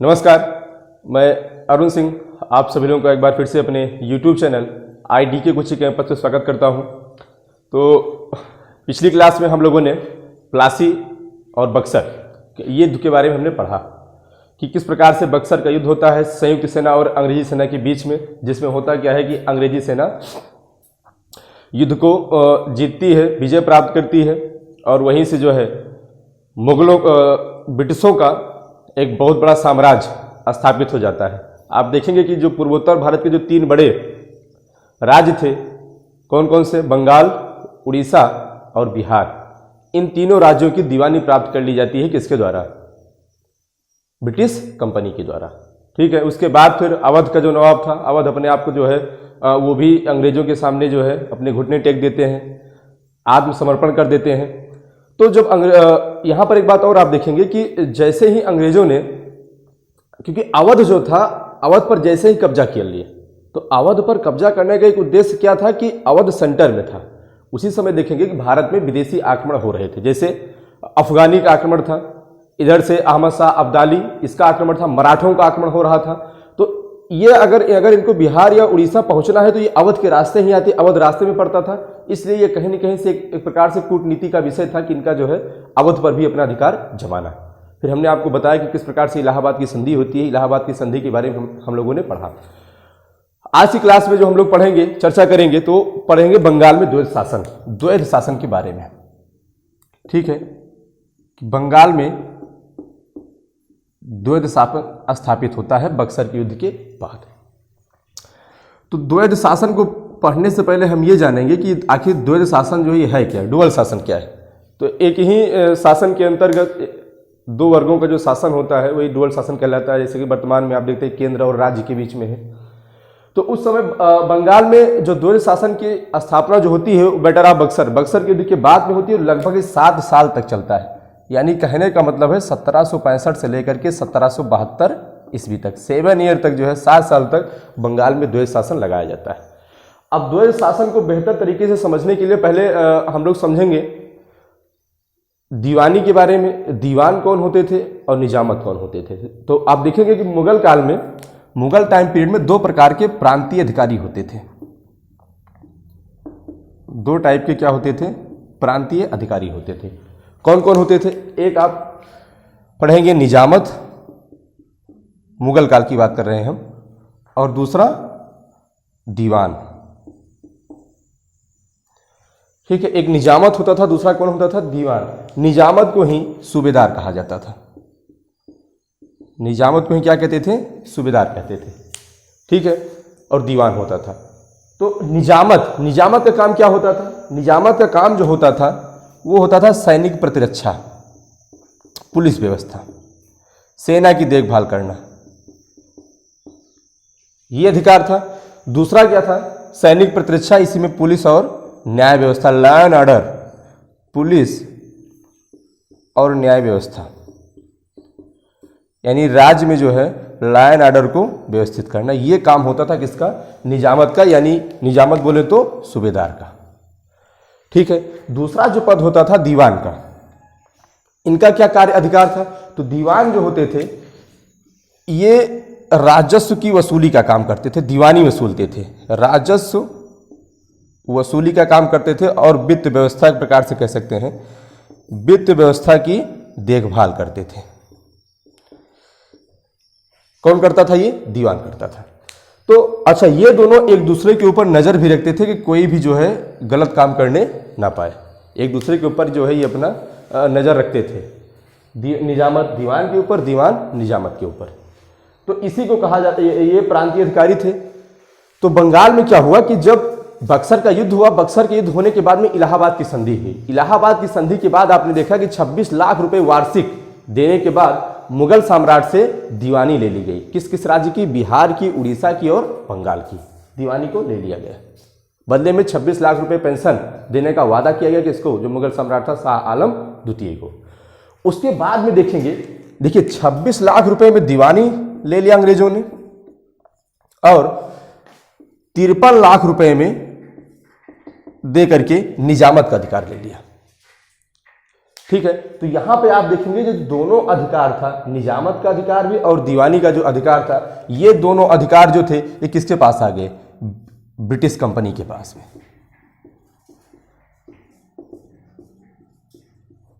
नमस्कार, मैं अरुण सिंह आप सभी लोगों का एक बार फिर से अपने YouTube channel IDK coaching campus से स्वागत करता हूं। तो पिछली क्लास में हम लोगों ने प्लासी और बक्सर ये युद्ध के बारे में हमने पढ़ा कि किस प्रकार से बक्सर का युद्ध होता है संयुक्त सेना और अंग्रेजी सेना के बीच में, जिसमें होता क्या है कि अंग्रेजी सेना युद्ध को जीतती है, विजय प्राप्त करती है और वहीं से जो है मुगलों ब्रिटिशों का एक बहुत बड़ा साम्राज्य स्थापित हो जाता है। आप देखेंगे कि जो पूर्वोत्तर भारत के जो तीन बड़े राज्य थे, कौन कौन से, बंगाल, उड़ीसा और बिहार, इन तीनों राज्यों की दीवानी प्राप्त कर ली जाती है किसके द्वारा? ब्रिटिश कंपनी के द्वारा। ठीक है। उसके बाद फिर अवध का जो नवाब था, अवध अपने आप को जो है वो भी अंग्रेजों के सामने जो है अपने घुटने टेक देते हैं, आत्मसमर्पण कर देते हैं। तो जब यहाँ पर एक बात और आप देखेंगे कि जैसे ही अंग्रेजों ने, क्योंकि अवध जो था, अवध पर जैसे ही कब्जा किया लिए, तो अवध पर कब्जा करने का एक उद्देश्य क्या था कि अवध सेंटर में था। उसी समय देखेंगे कि भारत में विदेशी आक्रमण हो रहे थे, जैसे अफगानी का आक्रमण था, इधर से अहमद शाह अब्दाली इसका आक्रमण था, मराठों का आक्रमण हो रहा था। तो ये अगर इनको बिहार या उड़ीसा पहुंचना है तो ये अवध के रास्ते ही आते, अवध रास्ते में पड़ता था। इसलिए ये कहीं न कहीं से एक प्रकार से कूटनीति का विषय था कि इनका जो है अवध पर भी अपना अधिकार जमाना। फिर हमने आपको बताया कि किस प्रकार से इलाहाबाद की संधि होती है। इलाहाबाद की संधि के बारे में हम लोगों ने पढ़ा। आज की क्लास में जो हम लोग पढ़ेंगे, चर्चा करेंगे, तो पढ़ेंगे बंगाल में द्वैध शासन के बारे में। ठीक है, बंगाल में द्वैध शासन स्थापित होता है बक्सर के युद्ध के बाद। तो द्वैध शासन को पढ़ने से पहले हम ये जानेंगे कि आखिर द्वैध शासन जो है क्या है, डुअल शासन क्या है। तो एक ही शासन के अंतर्गत दो वर्गों का जो शासन होता है वही डुअल शासन कहलाता है। जैसे कि वर्तमान में आप देखते हैं केंद्र और राज्य के बीच में है। तो उस समय बंगाल में जो द्वैध शासन की स्थापना जो होती है वो बेटर ऑफ बक्सर के युद्ध के बाद में होती है और लगभग 7 साल तक चलता है। यानी कहने का मतलब है 1765 से लेकर के 1772 ईस्वी तक, 7 ईयर तक जो है, 7 साल तक बंगाल में द्वैध शासन लगाया जाता है। अब द्वैध शासन को बेहतर तरीके से समझने के लिए पहले हम लोग समझेंगे दीवानी के बारे में। दीवान कौन होते थे और निजामत कौन होते थे। तो आप देखेंगे कि मुगल काल में, मुगल टाइम पीरियड में 2 प्रकार के प्रांतीय अधिकारी होते थे। 2 टाइप के क्या होते थे? प्रांतीय अधिकारी होते थे। कौन कौन होते थे? एक आप पढ़ेंगे निजामत, मुगल काल की बात कर रहे हैं हम, और दूसरा दीवान। ठीक है, एक निजामत होता था, दूसरा कौन होता था? दीवान। निजामत को ही सूबेदार कहा जाता था। निजामत को ही क्या कहते थे? सूबेदार कहते थे। ठीक है, और दीवान होता था। तो निजामत का काम क्या होता था? निजामत का काम जो होता था वो होता था सैनिक प्रतिरक्षा, पुलिस व्यवस्था, सेना की देखभाल करना, ये अधिकार था। दूसरा क्या था? सैनिक प्रतिरक्षा, इसी में पुलिस और न्याय व्यवस्था, लॉ एंड ऑर्डर, पुलिस और न्याय व्यवस्था, यानी राज्य में जो है लॉ एंड ऑर्डर को व्यवस्थित करना, ये काम होता था किसका? निजामत का, यानी निजामत बोले तो सूबेदार का। ठीक है। दूसरा जो पद होता था दीवान का, इनका क्या कार्य अधिकार था? तो दीवान जो होते थे ये राजस्व की वसूली का काम करते थे, दीवानी वसूलते थे, राजस्व वसूली का काम करते थे और वित्त व्यवस्था एक प्रकार से कह सकते हैं, वित्त व्यवस्था की देखभाल करते थे। कौन करता था? ये दीवान करता था। तो अच्छा, ये दोनों एक दूसरे के ऊपर नजर भी रखते थे कि कोई भी जो है गलत काम करने ना पाए। एक दूसरे के ऊपर जो है ये अपना नजर रखते थे, निजामत दीवान के ऊपर, दीवान निजामत के ऊपर। तो इसी को कहा जाता है, ये प्रांतीय अधिकारी थे। तो बंगाल में क्या हुआ कि जब बक्सर का युद्ध हुआ, बक्सर के युद्ध होने के बाद में इलाहाबाद की संधि हुई। इलाहाबाद की संधि के बाद आपने देखा कि 26 लाख रुपए वार्षिक देने के बाद मुगल साम्राज्य से दीवानी ले ली गई। किस किस राज्य की? बिहार की, उड़ीसा की और बंगाल की दीवानी को ले लिया गया। बदले में 26 लाख रुपए पेंशन देने का वादा किया गया किसको? जो मुगल सम्राट था, शाह आलम द्वितीय को। उसके बाद में देखेंगे, देखिए 26 लाख रुपए में दीवानी ले लिया अंग्रेजों ने और 53 लाख रुपए में दे करके निजामत का अधिकार ले लिया। ठीक है, तो यहां पे आप देखेंगे जो दोनों अधिकार था, निजामत का अधिकार भी और दीवानी का जो अधिकार था, ये दोनों अधिकार जो थे ये किसके पास आ गए? ब्रिटिश कंपनी के पास में।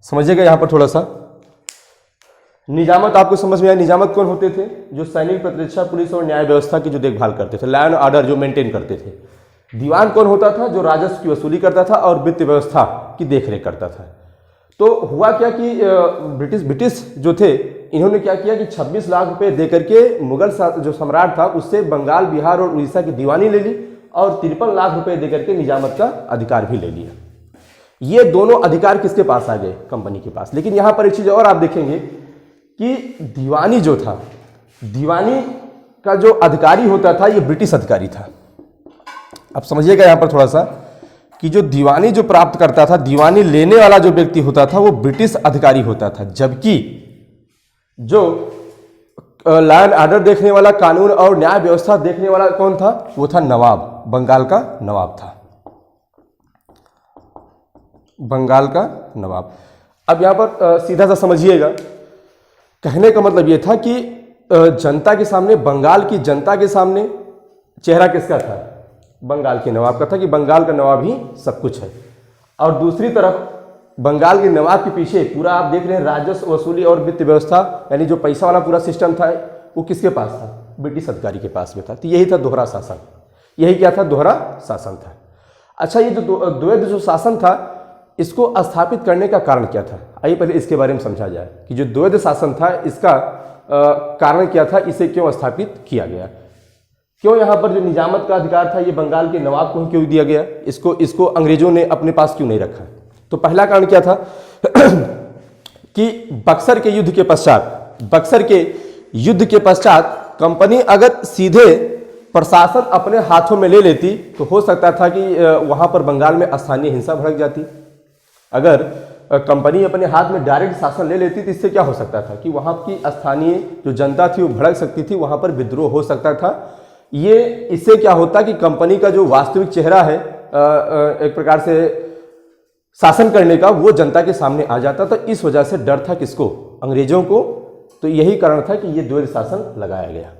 समझिएगा यहां पर थोड़ा सा। निजामत आपको समझ में आया? निजामत कौन होते थे? जो सैनिक, प्रतिरक्षा, पुलिस और न्याय व्यवस्था की जो देखभाल करते थे, लॉ एंड ऑर्डर जो मेंटेन करते थे। दीवान कौन होता था? जो राजस्व की वसूली करता था और वित्त व्यवस्था की देखरेख करता था। तो हुआ क्या कि ब्रिटिश जो थे, इन्होंने क्या किया कि 26 लाख रुपए देकर के मुगल जो सम्राट था उससे बंगाल, बिहार और उड़ीसा की दीवानी ले ली और 53 लाख रुपए देकर के निजामत का अधिकार भी ले लिया। ये दोनों अधिकार किसके पास आ गए? कंपनी के पास। लेकिन यहां पर एक चीज और आप देखेंगे कि दीवानी जो था, दीवानी का जो अधिकारी होता था ये ब्रिटिश अधिकारी था। अब समझिएगा यहां पर थोड़ा सा कि जो दीवानी जो प्राप्त करता था, दीवानी लेने वाला जो व्यक्ति होता था वो ब्रिटिश अधिकारी होता था, जबकि जो लॉ एंड ऑर्डर देखने वाला, कानून और न्याय व्यवस्था देखने वाला कौन था? वो था नवाब, बंगाल का नवाब था, बंगाल का नवाब। अब यहां पर सीधा सा समझिएगा, कहने का मतलब यह था कि जनता के सामने, बंगाल की जनता के सामने चेहरा किसका था? बंगाल के नवाब का था, कि बंगाल का नवाब ही सब कुछ है। और दूसरी तरफ बंगाल के नवाब के पीछे पूरा आप देख रहे हैं राजस्व वसूली और वित्त व्यवस्था, यानी जो पैसा वाला पूरा सिस्टम था वो किसके पास था? ब्रिटिश अधिकारी के पास में था। तो यही था दोहरा शासन। यही क्या था? दोहरा शासन था। अच्छा, ये जो द्वैध जो शासन था इसको स्थापित करने का कारण क्या था? आइए पहले इसके बारे में समझा जाए कि जो द्वैध शासन था इसका कारण क्या था, इसे क्यों स्थापित किया गया, क्यों यहाँ पर जो निजामत का अधिकार था ये बंगाल के नवाब को क्यों दिया गया, इसको अंग्रेजों ने अपने पास क्यों नहीं रखा? तो पहला कारण क्या था कि बक्सर के युद्ध के पश्चात कंपनी अगर सीधे प्रशासन अपने हाथों में ले लेती तो हो सकता था कि वहां पर बंगाल में स्थानीय हिंसा भड़क जाती। अगर कंपनी अपने हाथ में डायरेक्ट शासन ले लेती तो इससे क्या हो सकता था कि वहां की स्थानीय जो जनता थी वो भड़क सकती थी, वहां पर विद्रोह हो सकता था। इससे क्या होता कि कंपनी का जो वास्तविक चेहरा है एक प्रकार से शासन करने का, वो जनता के सामने आ जाता था। इस वजह से डर था किसको? अंग्रेजों को। तो यही कारण था कि ये द्वैध शासन लगाया गया।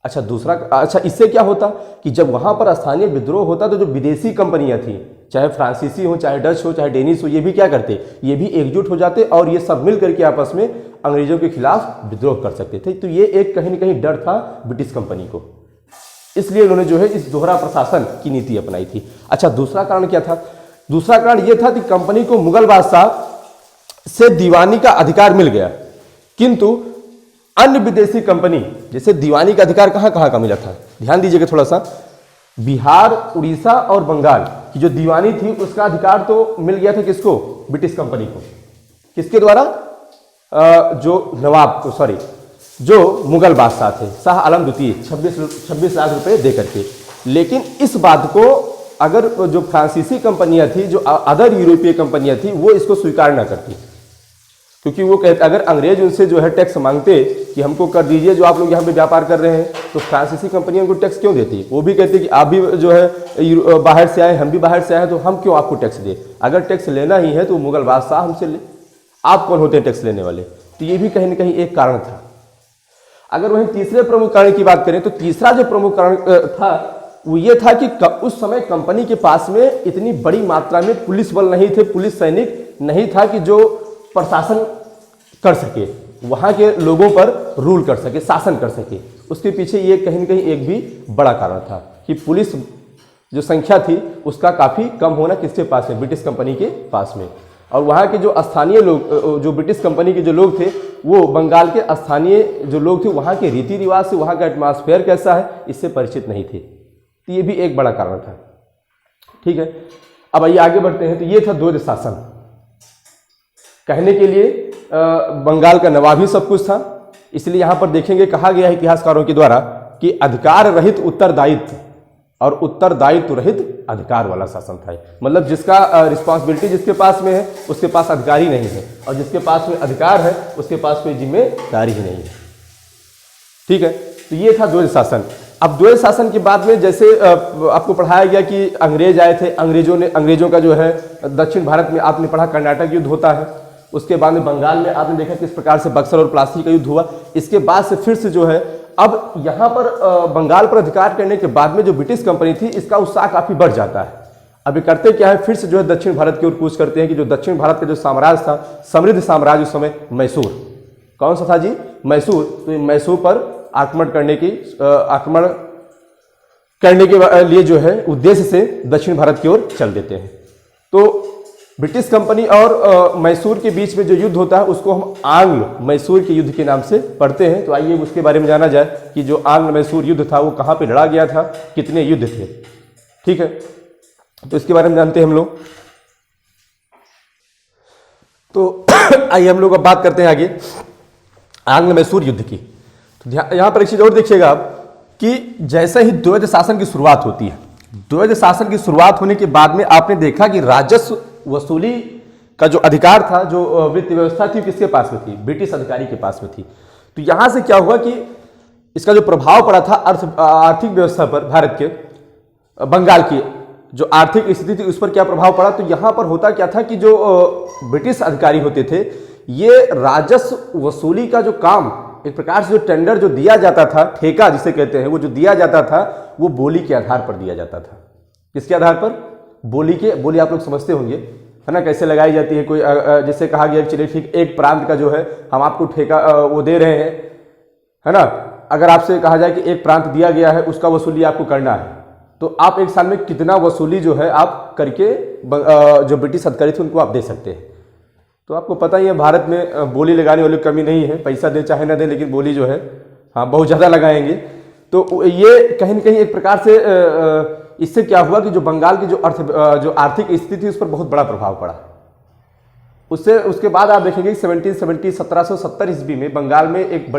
अच्छा, इससे क्या होता कि जब वहां पर स्थानीय विद्रोह होता तो जो विदेशी कंपनियां थी, चाहे फ्रांसीसी हो, चाहे डच हो, चाहे डेनिश हो, ये भी क्या करते? ये भी एकजुट हो जाते और ये सब मिल करके आपस में अंग्रेजों के खिलाफ विद्रोह कर सकते थे। तो ये एक कहीं न कहीं डर था ब्रिटिश कंपनी को, इसलिए उन्होंने जो है इस दोहरा प्रशासन की नीति अपनाई थी। अच्छा, दूसरा कारण क्या था? दूसरा कारण यह था कि कंपनी को मुगल बादशाह से दीवानी का अधिकार मिल गया, किंतु अन्य विदेशी कंपनी जैसे दीवानी का अधिकार कहां कहां का मिला था? ध्यान दीजिएगा थोड़ा सा। बिहार, उड़ीसा और बंगाल की जो दीवानी थी उसका अधिकार तो मिल गया था किसको? ब्रिटिश कंपनी को। किसके द्वारा? जो मुगल बादशाह थे, शाह आलम द्वितीय, 26 लाख रुपए दे करके। लेकिन इस बात को अगर जो फ्रांसीसी कंपनियां थी, जो अदर यूरोपीय कंपनियां थी, वो इसको स्वीकार ना करती, क्योंकि वो कहते अगर अंग्रेज उनसे जो है टैक्स मांगते कि हमको कर दीजिए जो आप लोग यहाँ पे व्यापार कर रहे हैं, तो फ्रांसीसी कंपनियां उनको टैक्स क्यों देती? वो भी कहती कि आप भी जो है बाहर से आए, हम भी बाहर से आए, तो हम क्यों आपको टैक्स दें? अगर टैक्स लेना ही है तो मुगल बादशाह हमसे ले, आप कौन होते हैं टैक्स लेने वाले? तो ये भी कहीं ना कहीं एक कारण था। अगर वहीं तीसरे प्रमुख कारण की बात करें तो तीसरा जो प्रमुख कारण था वो ये था कि उस समय कंपनी के पास में इतनी बड़ी मात्रा में पुलिस बल नहीं थे, पुलिस सैनिक नहीं था कि जो प्रशासन कर सके, वहां के लोगों पर रूल कर सके, शासन कर सके। उसके पीछे ये कहीं न कहीं एक भी बड़ा कारण था कि पुलिस जो संख्या थी उसका काफ़ी कम होना किसके पास है? ब्रिटिश कंपनी के पास में। और वहाँ के जो स्थानीय लोग, जो ब्रिटिश कंपनी के जो लोग थे, वो बंगाल के स्थानीय जो लोग थे, वहाँ के रीति रिवाज से, वहाँ का एटमॉस्फेयर कैसा है, इससे परिचित नहीं थे। तो ये भी एक बड़ा कारण था। ठीक है, अब आइए आगे बढ़ते हैं। तो ये था द्वैध शासन। कहने के लिए बंगाल का नवाब ही सब कुछ था, इसलिए यहाँ पर देखेंगे कहा गया है इतिहासकारों के द्वारा कि अधिकार रहित उत्तरदायित्व और उत्तरदायित्व रहित अधिकार वाला शासन था। मतलब जिसका रिस्पॉन्सिबिलिटी जिसके पास में है उसके पास अधिकार ही नहीं है, और जिसके पास में अधिकार है उसके पास कोई जिम्मेदारी ही नहीं है। ठीक है, तो ये था द्वैध शासन। अब द्वैध शासन के बाद में जैसे आपको पढ़ाया गया कि अंग्रेज आए थे, अंग्रेजों का जो है दक्षिण भारत में आपने पढ़ा कर्नाटक युद्ध होता है, उसके बाद में बंगाल में आपने देखा किस प्रकार से बक्सर और प्लासी का युद्ध हुआ। इसके बाद से फिर से जो है अब यहाँ पर बंगाल पर अधिकार करने के बाद में जो ब्रिटिश कंपनी थी इसका उत्साह काफी बढ़ जाता है। अभी करते क्या है, फिर से जो है दक्षिण भारत की ओर कूच करते हैं कि जो दक्षिण भारत का जो साम्राज्य था, समृद्ध साम्राज्य उस समय मैसूर, कौन सा था जी, मैसूर। तो मैसूर पर आक्रमण करने के लिए जो है उद्देश्य से दक्षिण भारत की ओर चल देते हैं। तो ब्रिटिश कंपनी और मैसूर के बीच में जो युद्ध होता है उसको हम आंग्ल मैसूर के युद्ध के नाम से पढ़ते हैं। तो आइए उसके बारे में जाना जाए कि जो आंग्ल मैसूर युद्ध था वो कहाँ पे लड़ा गया था, कितने युद्ध थे। ठीक है, तो इसके बारे में जानते हैं हम लोग। तो आइए हम लोग अब बात करते हैं आगे आंग्ल मैसूर युद्ध की। तो यहां पर एक चीज और देखिएगा आप कि जैसे ही द्वैध शासन की शुरुआत होती है, द्वैध शासन की शुरुआत होने के बाद में आपने देखा कि राजस्व वसूली का जो अधिकार था, जो वित्त व्यवस्था थी, किसके पास में थी, ब्रिटिश अधिकारी के पास में थी। तो यहां से क्या हुआ कि इसका जो प्रभाव पड़ा था आर्थिक व्यवस्था पर, भारत के बंगाल की जो आर्थिक स्थिति थी उस पर क्या प्रभाव पड़ा। तो यहां पर होता क्या था कि जो ब्रिटिश अधिकारी होते थे, ये राजस्व वसूली का जो काम, एक प्रकार से जो टेंडर जो दिया जाता था, ठेका जिसे कहते हैं, वो जो दिया जाता था वो बोली के आधार पर दिया जाता था। किसके आधार पर, बोली आप लोग समझते होंगे है ना, कैसे लगाई जाती है। कोई जैसे कहा गया चलिए ठीक, एक प्रांत का जो है हम आपको ठेका वो दे रहे हैं, है ना। अगर आपसे कहा जाए कि एक प्रांत दिया गया है, उसका वसूली आपको करना है, तो आप एक साल में कितना वसूली जो है आप करके जो ब्रिटिश अधिकारी थे उनको आप दे सकते हैं। तो आपको पता ही है भारत में बोली लगाने वाली कमी नहीं है, पैसा दे चाहे ना दे, लेकिन बोली जो है हाँ बहुत ज़्यादा लगाएंगे। तो ये कहीं ना कहीं एक प्रकार से इससे क्या हुआ कि जो बंगाल की जो आर्थिक स्थिति थी उस पर बहुत बड़ा प्रभाव पड़ा। उसके बाद आप देखेंगे 1770 ईस्वी में बंगाल में एक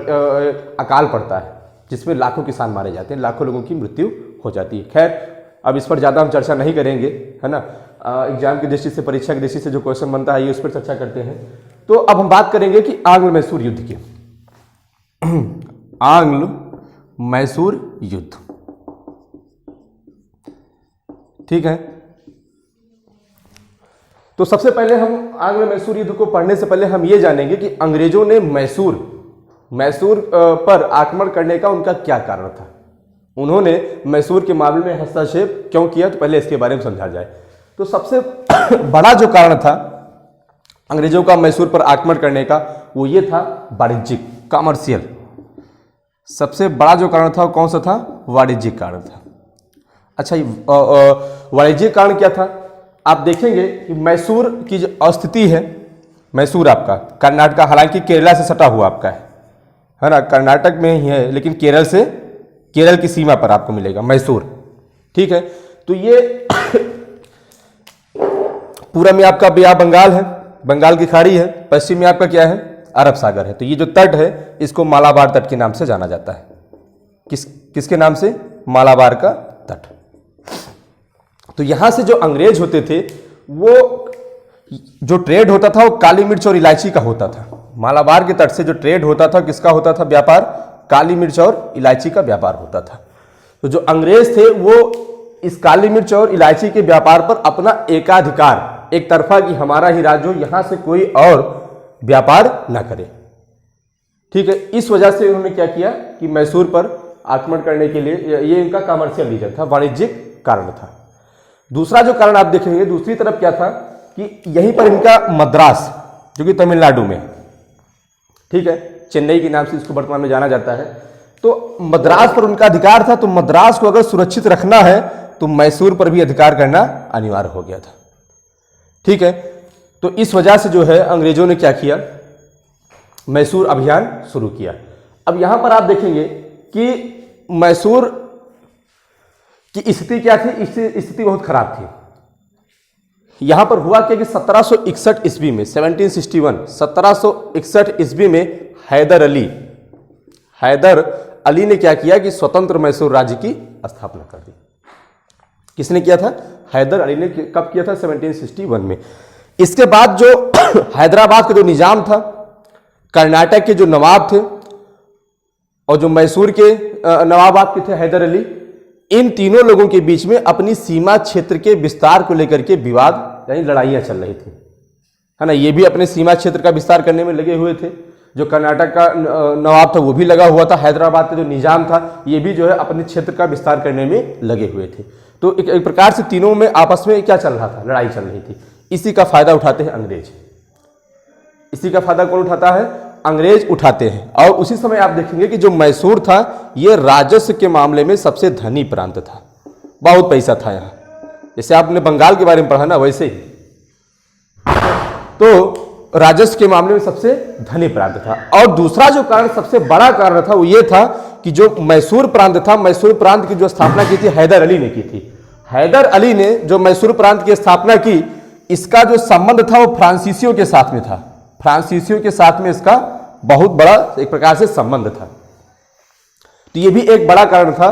अकाल पड़ता है जिसमें लाखों किसान मारे जाते हैं, लाखों लोगों की मृत्यु हो जाती है। खैर अब इस पर ज़्यादा हम चर्चा नहीं करेंगे, है ना। एग्जाम की दृष्टि से, परीक्षा की दृष्टि से जो क्वेश्चन बनता है ये उस पर चर्चा करते हैं। तो अब हम बात करेंगे कि आंग्ल मैसूर युद्ध की। आंग्ल मैसूर युद्ध, ठीक है। तो सबसे पहले हम आंग्ल मैसूर युद्ध को पढ़ने से पहले हम ये जानेंगे कि अंग्रेजों ने मैसूर पर आक्रमण करने का उनका क्या कारण था, उन्होंने मैसूर के मामले में हस्तक्षेप क्यों किया। तो पहले इसके बारे में समझा जाए। तो सबसे बड़ा जो कारण था अंग्रेजों का मैसूर पर आक्रमण करने का, वो ये था वाणिज्यिक, कमर्शियल। सबसे बड़ा जो कारण था वो कौन सा था, वाणिज्यिक कारण था। अच्छा, वाणिज्यिक कारण क्या था, आप देखेंगे कि मैसूर की जो स्थिति है, मैसूर आपका कर्नाटक, हालांकि केरला से सटा हुआ आपका है ना, कर्नाटक में ही है, लेकिन केरल की सीमा पर आपको मिलेगा मैसूर, ठीक है। तो ये पूर्व में आपका बिया बंगाल है, बंगाल की खाड़ी है, पश्चिम में आपका क्या है, अरब सागर है। तो ये जो तट है इसको मालाबार तट के नाम से जाना जाता है। किसके नाम से, मालाबार का तट। तो यहां से जो अंग्रेज होते थे, वो जो ट्रेड होता था वो काली मिर्च और इलायची का होता था। मालाबार के तट से जो ट्रेड होता था, किसका होता था व्यापार, काली मिर्च और इलायची का व्यापार होता था। तो जो अंग्रेज थे वो इस काली मिर्च और इलायची के व्यापार पर अपना एकाधिकार, एक तरफा कि हमारा ही राज्य हो, यहां से कोई और व्यापार ना करे, ठीक है। इस वजह से उन्होंने क्या किया कि मैसूर पर आक्रमण करने के लिए, ये इनका कमर्शियल रीजन था, वाणिज्यिक कारण था। दूसरा जो कारण आप देखेंगे, दूसरी तरफ क्या था कि यहीं पर इनका मद्रास, जो कि तमिलनाडु में, ठीक है, चेन्नई के नाम से इसको वर्तमान में जाना जाता है। तो मद्रास पर उनका अधिकार था। तो मद्रास को अगर सुरक्षित रखना है तो मैसूर पर भी अधिकार करना अनिवार्य हो गया था, ठीक है। तो इस वजह से जो है अंग्रेजों ने क्या किया, मैसूर अभियान शुरू किया। अब यहां पर आप देखेंगे कि मैसूर की स्थिति क्या थी, स्थिति बहुत खराब थी। यहां पर हुआ क्या कि 1761 ईस्वी में, 1761 ईस्वी में हैदर अली ने क्या किया कि स्वतंत्र मैसूर राज्य की स्थापना कर दी। किसने किया था, हैदर अली ने। कब किया था, 1761 में। इसके बाद जो हैदराबाद का जो निजाम था, कर्नाटक के जो नवाब थे और जो मैसूर के नवाब आपके थे हैदर अली, इन तीनों लोगों के बीच में अपनी सीमा क्षेत्र के विस्तार को लेकर के विवाद यानी लड़ाइयां चल रही थी, है ना, ये भी अपने सीमा क्षेत्र का विस्तार करने में लगे हुए थे। जो कर्नाटक का नवाब था वो भी लगा हुआ था, हैदराबाद का जो निजाम था ये भी जो है अपने क्षेत्र का विस्तार करने में लगे हुए थे। तो एक प्रकार से तीनों में आपस में क्या चल रहा था, लड़ाई चल रही थी। इसी का फायदा उठाते हैं अंग्रेज। इसी का फायदा कौन उठाता है, अंग्रेज उठाते हैं। और उसी समय आप देखेंगे कि जो मैसूर था ये राजस्व के मामले में सबसे धनी प्रांत था, बहुत पैसा था यहाँ। जैसे आपने बंगाल के बारे में पढ़ा ना, वैसे ही तो राजस्व के मामले में सबसे धनी प्रांत था। और दूसरा जो कारण, सबसे बड़ा कारण था, वो ये था कि जो मैसूर प्रांत था, मैसूर प्रांत की जो स्थापना की थी हैदर अली ने की थी। हैदर अली ने जो मैसूर प्रांत की स्थापना की, इसका जो संबंध था वो फ्रांसीसियों के साथ में था। फ्रांसीसियों के साथ में इसका बहुत बड़ा एक प्रकार से संबंध था। तो ये भी एक बड़ा कारण था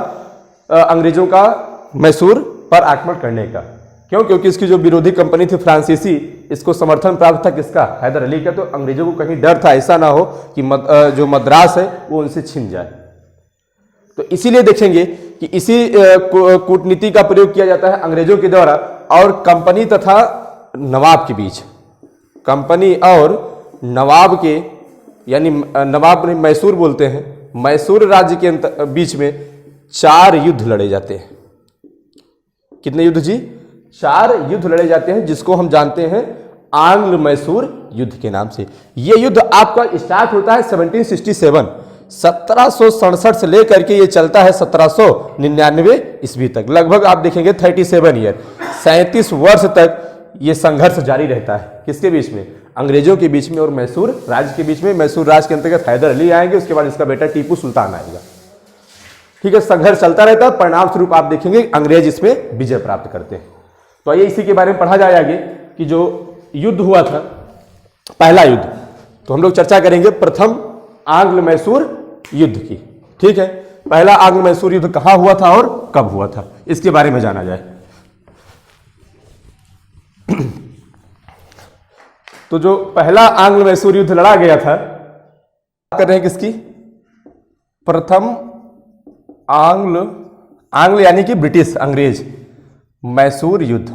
अंग्रेजों का मैसूर पर आक्रमण करने का। क्यों? क्योंकि इसकी जो विरोधी कंपनी थी फ्रांसीसी, इसको समर्थन प्राप्त था किसका, हैदर अली का। तो अंग्रेजों को कहीं डर था, ऐसा ना हो कि जो मद्रास है वो उनसे छिन जाए। तो इसीलिए देखेंगे कि इसी कूटनीति का प्रयोग किया जाता है अंग्रेजों के द्वारा और कंपनी तथा नवाब के बीच। कंपनी और नवाब के, यानी नवाब मैसूर बोलते हैं, मैसूर राज्य के बीच में 4 युद्ध लड़े जाते हैं। कितने युद्ध जी? 4 युद्ध लड़े जाते हैं, जिसको हम जानते हैं आंग्ल मैसूर युद्ध के नाम से। यह युद्ध आपका स्टार्ट होता है 1767 से लेकर के ये चलता है 1799 ईस्वी तक। लगभग आप देखेंगे 37 ईयर, 37 वर्ष तक ये संघर्ष जारी रहता है। किसके बीच में? अंग्रेजों के बीच में और मैसूर राज्य के बीच में। मैसूर राज्य के अंतर्गत हैदर अली आएंगे, उसके बाद इसका बेटा टीपू सुल्तान आएगा। ठीक है, संघर्ष चलता रहता है। परिणाम स्वरूप आप देखेंगे अंग्रेज इसमें विजय प्राप्त करते हैं। तो आइए इसी के बारे में पढ़ा जाए आगे कि जो युद्ध हुआ था, पहला युद्ध, तो हम लोग चर्चा करेंगे प्रथम आंग्ल मैसूर युद्ध की। ठीक है, पहला आंग्ल मैसूर युद्ध कहां हुआ था और कब हुआ था, इसके बारे में जाना जाए। तो जो पहला आंग्ल मैसूर युद्ध लड़ा गया था, कर रहे हैं किसकी? प्रथम आंग्ल यानी कि ब्रिटिश, अंग्रेज मैसूर युद्ध।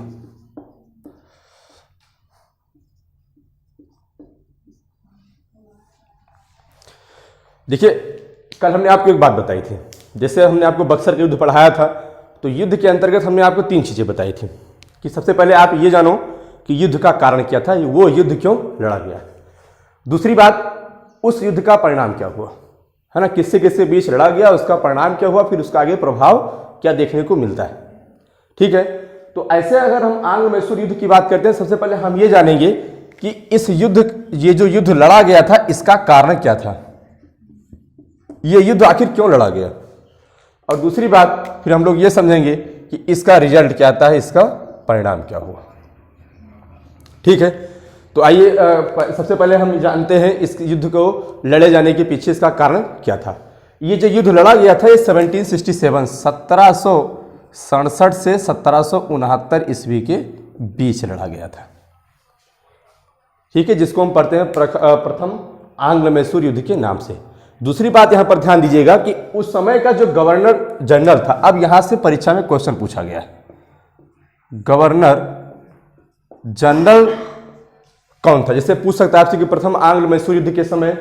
देखिए, कल हमने आपको एक बात बताई थी। जैसे हमने आपको बक्सर का युद्ध पढ़ाया था, तो युद्ध के अंतर्गत हमने आपको 3 चीजें बताई थी कि सबसे पहले आप ये जानो कि युद्ध का कारण क्या था, वो युद्ध क्यों लड़ा गया। दूसरी बात, उस युद्ध का परिणाम क्या हुआ, है ना, किससे किससे बीच लड़ा गया, उसका परिणाम क्या हुआ, फिर उसका आगे प्रभाव क्या देखने को मिलता है। ठीक है, तो ऐसे अगर हम आंग्ल मैसूर युद्ध की बात करते हैं, सबसे पहले हम ये जानेंगे कि इस युद्ध, ये जो युद्ध लड़ा गया था, इसका कारण क्या था, ये युद्ध आखिर क्यों लड़ा गया। और दूसरी बात फिर हम लोग ये समझेंगे कि इसका रिजल्ट क्या आता है, इसका परिणाम क्या हुआ। ठीक है, तो आइए सबसे पहले हम जानते हैं इस युद्ध को लड़े जाने के पीछे इसका कारण क्या था। ये जो युद्ध लड़ा गया था, ये 1767 से 1769 ईस्वी के बीच लड़ा गया था। ठीक है, जिसको हम पढ़ते हैं प्रथम आंग्ल मैसूर युद्ध के नाम से। दूसरी बात यहां पर ध्यान दीजिएगा कि उस समय का जो गवर्नर जनरल था, अब यहां से परीक्षा में क्वेश्चन पूछा गया है, गवर्नर जनरल कौन था। जैसे पूछ सकता है आपसे कि प्रथम आंग्ल मैसूर युद्ध के समय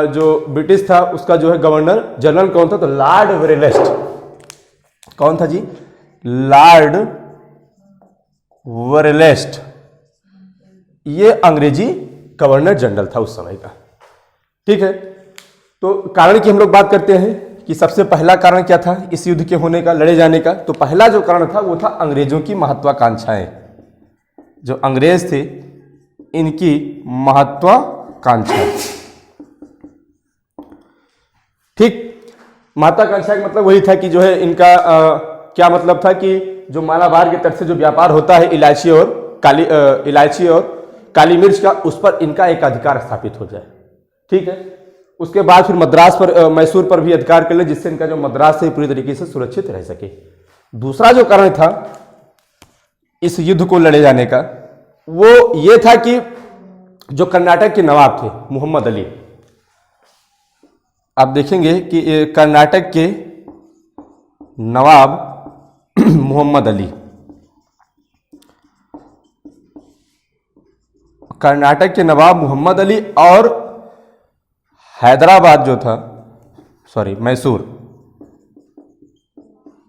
जो ब्रिटिश था उसका जो है गवर्नर जनरल कौन था, तो लॉर्ड वेरेलेस्ट। कौन था जी? लॉर्ड वेरेलेस्ट। ये अंग्रेजी गवर्नर जनरल था उस समय का। ठीक है, तो कारण की हम लोग बात करते हैं कि सबसे पहला कारण क्या था इस युद्ध के होने का, लड़े जाने का। तो पहला जो कारण था वो था अंग्रेजों की महत्वाकांक्षाएं। जो अंग्रेज थे इनकी महत्वाकांक्षा। ठीक, महत्वाकांक्षा का मतलब वही था कि जो है इनका क्या मतलब था कि जो मालाबार के तट से जो व्यापार होता है इलायची और काली मिर्च का, उस पर इनका एक अधिकार स्थापित हो जाए। ठीक है, उसके बाद फिर मद्रास पर, मैसूर पर भी अधिकार कर ले, जिससे इनका जो मद्रास से पूरी तरीके से सुरक्षित रह सके। दूसरा जो कारण था इस युद्ध को लड़े जाने का, वो ये था कि जो कर्नाटक के नवाब थे मोहम्मद अली, आप देखेंगे कि कर्नाटक के नवाब मोहम्मद अली कर्नाटक के नवाब मोहम्मद अली और हैदराबाद जो था, सॉरी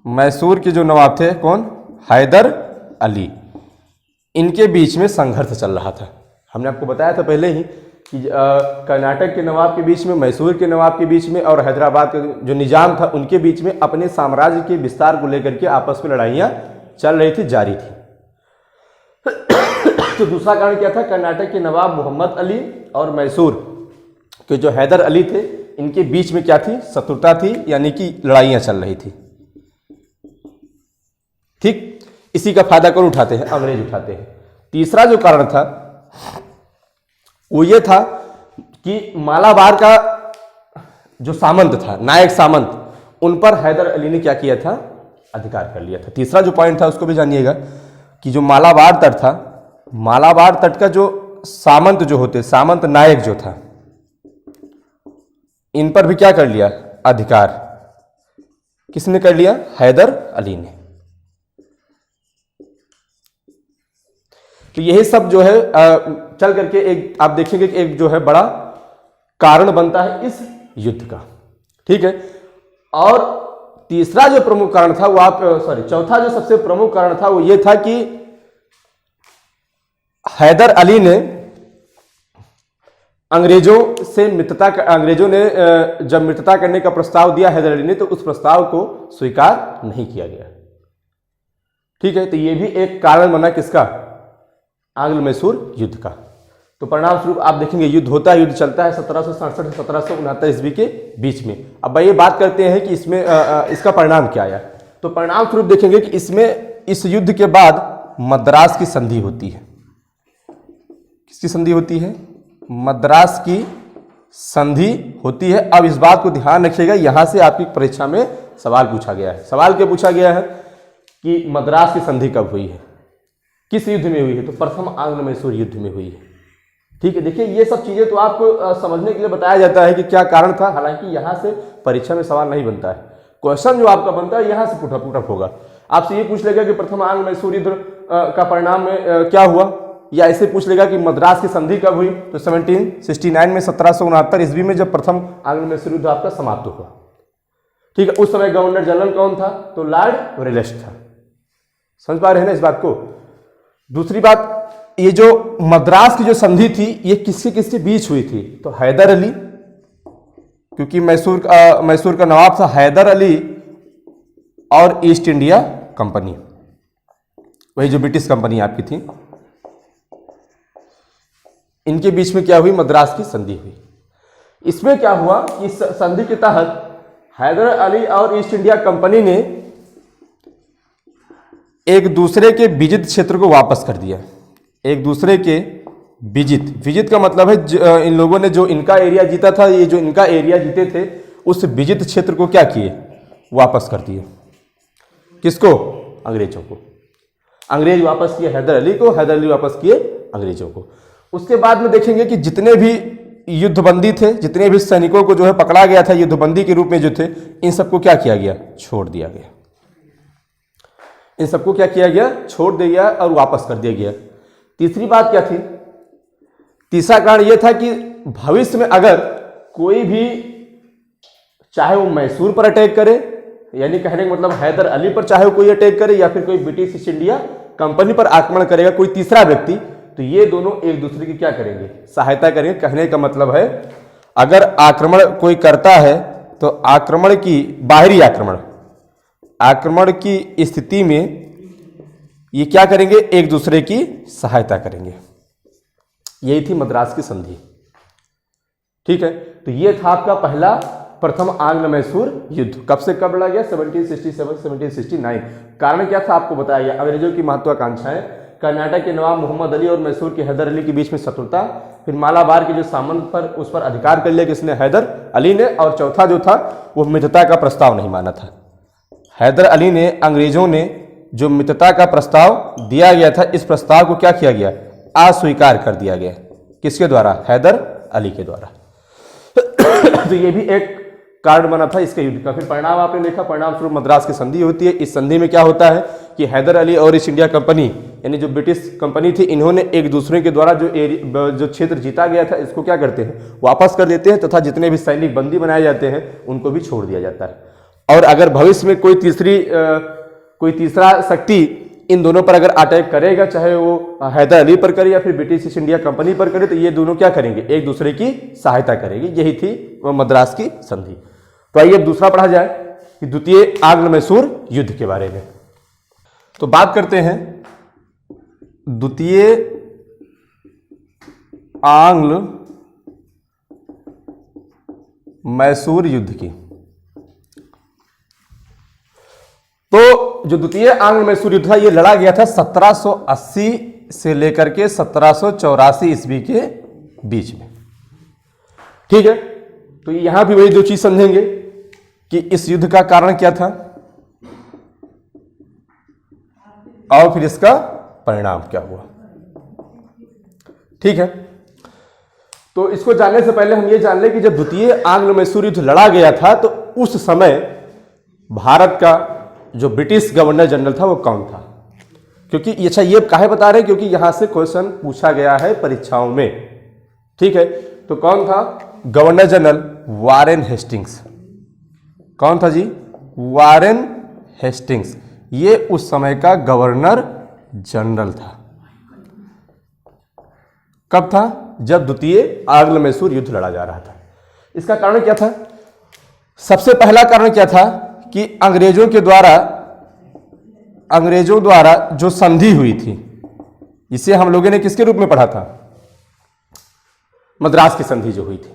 मैसूर के जो नवाब थे कौन, हैदर अली, इनके बीच में संघर्ष चल रहा था। हमने आपको बताया था पहले ही कि कर्नाटक के नवाब के बीच में, मैसूर के नवाब के बीच में और हैदराबाद का जो निजाम था उनके बीच में अपने साम्राज्य के विस्तार को लेकर के आपस में लड़ाइयाँ चल रही थी, जारी थी। तो दूसरा कारण क्या था, कर्नाटक के नवाब मोहम्मद अली और मैसूर के जो हैदर अली थे इनके बीच में क्या थी, शत्रुता थी, यानी कि लड़ाइयाँ चल रही थी। ठीक, इसी का फायदा कौन उठाते हैं, अंग्रेज उठाते हैं। तीसरा जो कारण था वो ये था कि मालाबार का जो सामंत था, नायक सामंत, उन पर हैदर अली ने क्या किया था, अधिकार कर लिया था। तीसरा जो पॉइंट था उसको भी जानिएगा कि जो मालाबार तट था, मालाबार तट का जो सामंत जो होते, सामंत नायक जो था, इन पर भी क्या कर लिया, अधिकार। किसने कर लिया, हैदर अली ने। तो यही सब जो है चल करके एक आप देखेंगे कि एक जो है बड़ा कारण बनता है इस युद्ध का। ठीक है, और तीसरा जो प्रमुख कारण था वो चौथा जो सबसे प्रमुख कारण था वो ये था कि हैदर अली ने अंग्रेजों ने जब मित्रता करने का प्रस्ताव दिया हैदर अली ने, तो उस प्रस्ताव को स्वीकार नहीं किया गया। ठीक है, तो ये भी एक कारण बना किसका, आंग्ल मैसूर युद्ध का। तो परिणाम स्वरूप आप देखेंगे युद्ध होता है, युद्ध चलता है 1767 से 1769 ईस्वी के बीच में। अब भाई ये बात करते हैं कि इसमें इसका परिणाम क्या आया। तो परिणाम स्वरूप देखेंगे कि इसमें इस युद्ध के बाद मद्रास की संधि होती है। किसकी संधि होती है, मद्रास की संधि होती है। अब इस बात को ध्यान रखिएगा, यहां से आपकी परीक्षा में सवाल पूछा गया है। सवाल क्या पूछा गया है कि मद्रास की संधि कब हुई है, किस युद्ध में हुई है, तो प्रथम आंग्ल मैसूर युद्ध में हुई है। ठीक है, देखिए ये सब चीजें तो आपको समझने के लिए बताया जाता है कि क्या कारण था, हालांकि यहां से परीक्षा में सवाल नहीं बनता है। क्वेश्चन जो आपका बनता है यहां से पुटअप होगा। आपसे ये पूछ लेगा कि प्रथम आंग्ल मैसूर युद्ध का परिणाम में क्या हुआ, या ऐसे पूछ लेगा कि मद्रास की संधि कब हुई, तो 1769 में 1769 ईस्वी में जब प्रथम आंग्ल मैसूर युद्ध आपका समाप्त हुआ। ठीक है, उस समय गवर्नर जनरल कौन था, तो लॉर्ड रेलेस था। समझ पा रहे हैं ना इस बात को। दूसरी बात, ये जो मद्रास की जो संधि थी ये किसके बीच हुई थी, तो हैदर अली, क्योंकि मैसूर का नवाब था हैदर अली, और ईस्ट इंडिया कंपनी, वही जो ब्रिटिश कंपनी आपकी थी, इनके बीच में क्या हुई, मद्रास की संधि हुई। इसमें क्या हुआ कि संधि के तहत हैदर अली और ईस्ट इंडिया कंपनी ने एक दूसरे के विजित क्षेत्र को वापस कर दिया। एक दूसरे के विजित का मतलब है इन लोगों ने जो इनका एरिया जीता था, ये जो इनका एरिया जीते थे, उस विजित क्षेत्र को क्या किए, वापस कर दिए। किसको, अंग्रेजों को। अंग्रेज वापस किए हैदर अली को, हैदर अली वापस किए अंग्रेजों को। उसके बाद में देखेंगे कि जितने भी युद्धबंदी थे, जितने भी सैनिकों को जो है पकड़ा गया था युद्धबंदी के रूप में जो थे, इन सबको क्या किया गया, छोड़ दिया गया। इन सबको क्या किया गया, छोड़ दिया गया और वापस कर दिया गया। तीसरी बात क्या थी, तीसरा कारण यह था कि भविष्य में अगर कोई भी, चाहे वो मैसूर पर अटैक करे, यानी कहने का मतलब हैदर अली पर चाहे वो कोई अटैक करे, या फिर कोई ब्रिटिश ईस्ट इंडिया कंपनी पर आक्रमण करेगा कोई तीसरा व्यक्ति, तो ये दोनों एक दूसरे की क्या करेंगे, सहायता करेंगे। कहने का मतलब है अगर आक्रमण कोई करता है तो आक्रमण की, बाहरी आक्रमण की स्थिति में ये क्या करेंगे, एक दूसरे की सहायता करेंगे। यही थी मद्रास की संधि। ठीक है, तो ये था आपका पहला प्रथम आंग्ल मैसूर युद्ध। कब से कब लड़ा गया, 1767 1769। कारण क्या था आपको बताया गया, अंग्रेजों की महत्वाकांक्षाएं, कर्नाटक के नवाब मोहम्मद अली और मैसूर के हैदर अली के बीच में शत्रुता, फिर मालाबार के जो सामंत पर उस पर अधिकार कर लिया किसने, हैदर अली ने, और चौथा जो था वो मित्रता का प्रस्ताव नहीं माना था। हैदर अली ने, अंग्रेजों ने जो मित्रता का प्रस्ताव दिया गया था, इस प्रस्ताव को क्या किया गया, अस्वीकार कर दिया गया। किसके द्वारा, हैदर अली के द्वारा। तो ये भी एक कारण बना था इसके युद्ध का। फिर परिणाम आपने देखा, परिणाम स्वरूप मद्रास की संधि होती है। इस संधि में क्या होता है कि हैदर अली और ईस्ट इंडिया कंपनी यानी जो ब्रिटिश कंपनी थी, इन्होंने एक दूसरे के द्वारा जो क्षेत्र जीता गया था इसको क्या करते हैं, वापस कर देते हैं, तथा जितने भी सैनिक बंदी बनाए जाते हैं उनको भी छोड़ दिया जाता है। और अगर भविष्य में कोई तीसरा शक्ति इन दोनों पर अगर अटैक करेगा, चाहे वो हैदर अली पर करे या फिर ब्रिटिश ईस्ट इंडिया कंपनी पर करे, तो ये दोनों क्या करेंगे, एक दूसरे की सहायता करेंगे। यही थी मद्रास की संधि। तो आइए अब दूसरा पढ़ा जाए कि द्वितीय आंग्ल मैसूर युद्ध के बारे में। तो बात करते हैं द्वितीय आंग्ल मैसूर युद्ध की। तो जो द्वितीय आंग्ल मैसूर युद्ध था, ये लड़ा गया था 1780 से लेकर के 1784 ईस्वी के बीच में। ठीक है, तो यहां भी वही दो चीज समझेंगे कि इस युद्ध का कारण क्या था और फिर इसका परिणाम क्या हुआ। ठीक है, तो इसको जानने से पहले हम ये जान लें कि जब द्वितीय आंग्ल मैसूर युद्ध लड़ा गया था, तो उस समय भारत का जो ब्रिटिश गवर्नर जनरल था वो कौन था। क्योंकि अच्छा ये काहे बता रहे हैं, क्योंकि यहां से क्वेश्चन पूछा गया है परीक्षाओं में। ठीक है, तो कौन था, गवर्नर जनरल वारेन हेस्टिंग्स। कौन था जी, वारेन हेस्टिंग्स। ये उस समय का गवर्नर जनरल था। कब था, जब द्वितीय आंग्ल मैसूर युद्ध लड़ा जा रहा था। इसका कारण क्या था, सबसे पहला कारण क्या था कि अंग्रेजों द्वारा जो संधि हुई थी, इसे हम लोगों ने किसके रूप में पढ़ा था, मद्रास की संधि जो हुई थी।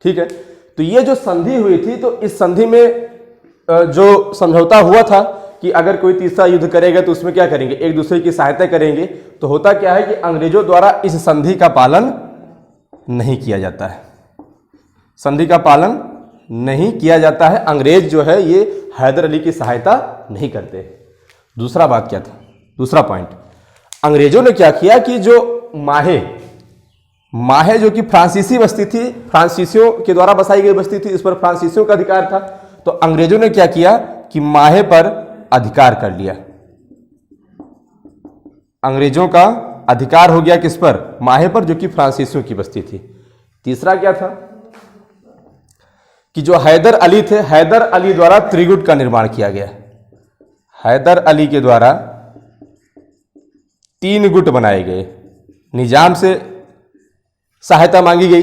ठीक है, तो ये जो संधि हुई थी, तो इस संधि में जो समझौता हुआ था कि अगर कोई तीसरा युद्ध करेगा तो उसमें क्या करेंगे, एक दूसरे की सहायता करेंगे। तो होता क्या है कि अंग्रेजों द्वारा इस संधि का पालन नहीं किया जाता है, संधि का पालन नहीं किया जाता है। अंग्रेज जो है ये हैदर अली की सहायता नहीं करते। दूसरा बात क्या था, दूसरा पॉइंट, अंग्रेजों ने क्या किया कि जो माहे जो कि फ्रांसीसी बस्ती थी, फ्रांसीसियों के द्वारा बसाई गई बस्ती थी, इस पर फ्रांसीसियों का अधिकार था। तो अंग्रेजों ने क्या किया कि माहे पर अधिकार कर लिया। अंग्रेजों का अधिकार हो गया किस पर, माहे पर, जो कि फ्रांसीसियों की बस्ती थी। तीसरा क्या था कि जो हैदर अली थे, हैदर अली द्वारा त्रिगुट का निर्माण किया गया। हैदर अली के द्वारा 3 गुट बनाए गए। निजाम से सहायता मांगी गई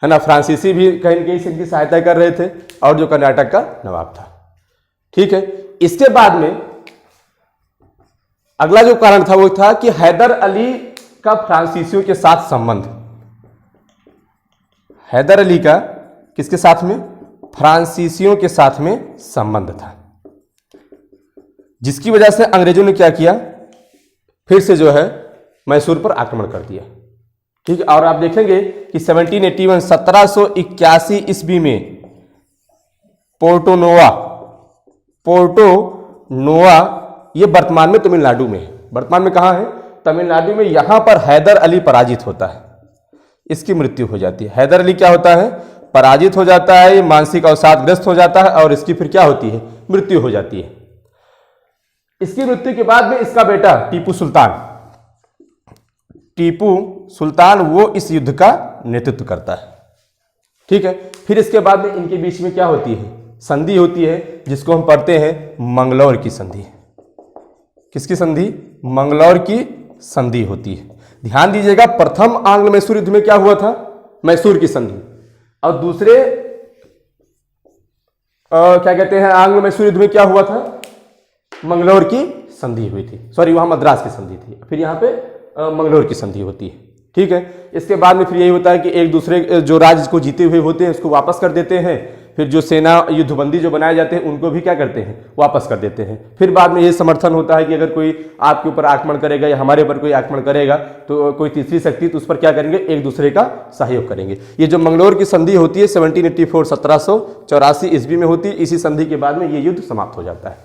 है ना, फ्रांसीसी भी कहीं कहीं से इनकी सहायता कर रहे थे, और जो कर्नाटक का नवाब था। ठीक है, इसके बाद में अगला जो कारण था वो था कि हैदर अली का फ्रांसीसियों के साथ संबंध। हैदर अली का किसके साथ में, फ्रांसीसियों के साथ में संबंध था, जिसकी वजह से अंग्रेजों ने क्या किया, फिर से जो है मैसूर पर आक्रमण कर दिया। ठीक है, और आप देखेंगे कि 1781 ईस्वी में पोर्टो नोवा ये वर्तमान में तमिलनाडु में है। वर्तमान में कहां है, तमिलनाडु में। यहां पर हैदर अली पराजित होता है, इसकी मृत्यु हो जाती है। हैदर अली क्या होता है, पराजित हो जाता है, मानसिक अवसादग्रस्त हो जाता है, और इसकी फिर क्या होती है, मृत्यु हो जाती है। इसकी मृत्यु के बाद में इसका बेटा टीपू सुल्तान वो इस युद्ध का नेतृत्व करता है। ठीक है, फिर इसके बाद में इनके बीच में क्या होती है, संधि होती है, जिसको हम पढ़ते हैं मंगलौर की संधि। किसकी संधि, मंगलौर की संधि होती है। ध्यान दीजिएगा, प्रथम आंग्ल मैसूर युद्ध में क्या हुआ था, मैसूर की संधि, और दूसरे क्या कहते हैं, आंग्ल मैसूर युद्ध में क्या हुआ था, मंगलौर की संधि हुई थी। सॉरी, वहां मद्रास की संधि थी, फिर यहां पे मंगलौर की संधि होती है। ठीक है, इसके बाद में फिर यही होता है कि एक दूसरे जो राज्य को जीते हुए होते हैं उसको वापस कर देते हैं। फिर जो सेना युद्धबंदी जो बनाए जाते हैं उनको भी क्या करते हैं, वापस कर देते हैं। फिर बाद में ये समर्थन होता है कि अगर कोई आपके ऊपर आक्रमण करेगा या हमारे ऊपर कोई आक्रमण करेगा तो कोई तीसरी शक्ति, तो उस पर क्या करेंगे, एक दूसरे का सहयोग करेंगे। ये जो मंगलौर की संधि होती है 1784 ईस्वी में होती है। इसी संधि के बाद में ये युद्ध समाप्त हो जाता है।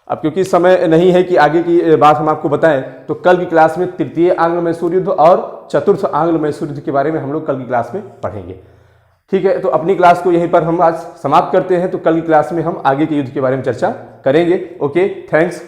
अब क्योंकि समय नहीं है कि आगे की बात हम आपको बताएं, तो कल की क्लास में तृतीय आंग्ल मैसूर युद्ध और चतुर्थ आंग्ल मैसूर युद्ध के बारे में हम लोग कल की क्लास में पढ़ेंगे। ठीक है, तो अपनी क्लास को यहीं पर हम आज समाप्त करते हैं। तो कल की क्लास में हम आगे के युद्ध के बारे में चर्चा करेंगे। Okay, thanks.